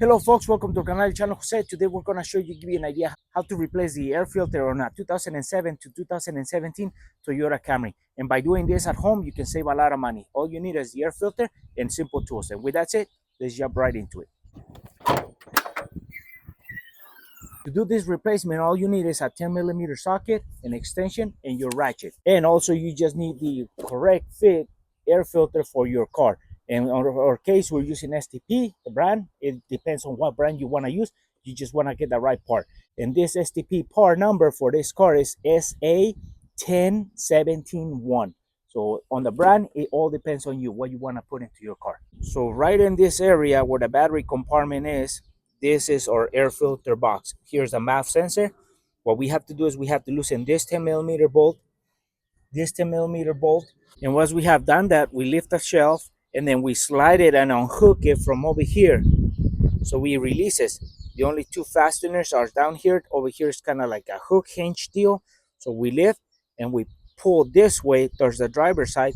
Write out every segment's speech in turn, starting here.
Hello folks, welcome to our canal channel Jose. Today we're going to show you, give you an idea how to replace the air filter on a 2007 to 2017 Toyota Camry. And by doing this at home, you can save a lot of money. All you need is the air filter and simple tools. And with that said, let's jump right into it. To do this replacement, all you need is a 10mm socket, an extension, and your ratchet. And also you just need the correct fit air filter for your car. And in our case, we're using STP, the brand. It depends on what brand you want to use. You just want to get the right part. And this STP part number for this car is SA10171. So on the brand, it all depends on you, what you want to put into your car. So right in this area where the battery compartment is, this is our air filter box. Here's the MAF sensor. What we have to do is we have to loosen this 10mm bolt, and once we have done that, we lift the shelf and then we slide it and unhook it from over here. So we release it. The only two fasteners are down here. Over here is kind of like a hook hinge deal. So we lift and we pull this way towards the driver's side,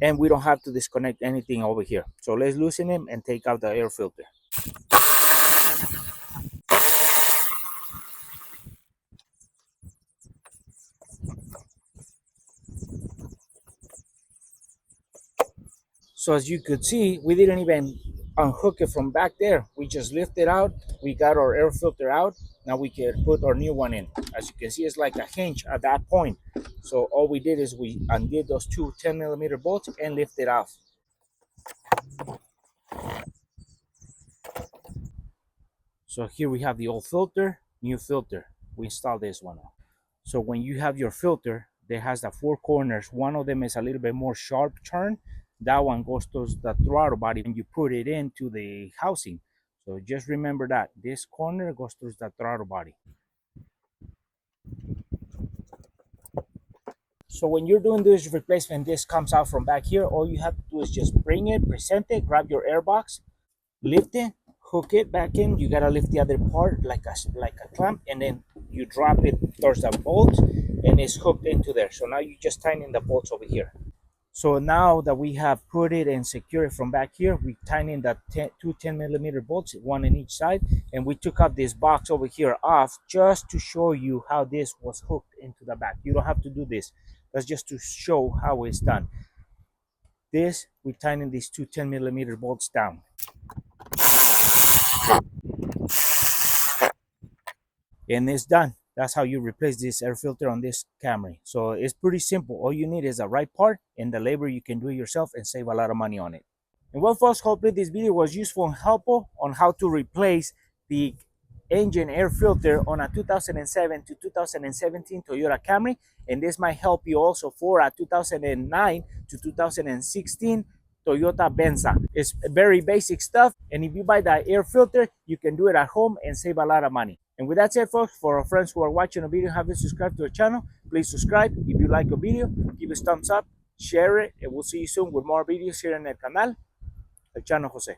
and we don't have to disconnect anything over here. So let's loosen him and take out the air filter. So as you could see, we didn't even unhook it from back there. We just lift it out. We got our air filter out. Now we can put our new one in. As you can see, it's like a hinge at that point. So all we did is we undid those two 10mm bolts and lift it off. So here we have the old filter, new filter. We install this one. So when you have your filter, there has the four corners. One of them is a little bit more sharp turn. That one goes to the throttle body and you put it into the housing. So just remember that this corner goes through the throttle body. So when you're doing this replacement, this comes out from back here. All you have to do is just bring it, present it, grab your air box, lift it, hook it back in. You gotta lift the other part like a clamp, and then you drop it towards the bolt and it's hooked into there. So now you just tighten the bolts over here. So now that we have put it and secured it from back here, we tighten the two 10mm bolts, one on each side, and we took out this box over here off just to show you how this was hooked into the back. You don't have to do this. That's just to show how it's done. This, we tighten these two 10mm bolts down. And it's done. That's how you replace this air filter on this Camry. So it's pretty simple. All you need is the right part, and the labor you can do it yourself and save a lot of money on it. And well folks, hopefully this video was useful and helpful on how to replace the engine air filter on a 2007 to 2017 Toyota Camry. And this might help you also for a 2009 to 2016 Toyota Venza. It's very basic stuff, and if you buy the air filter, you can do it at home and save a lot of money. And with that said folks, for our friends who are watching the video and haven't subscribed to our channel, please subscribe. If you like a video, give us thumbs up, share it, and we'll see you soon with more videos here on el canal, el Channel Jose.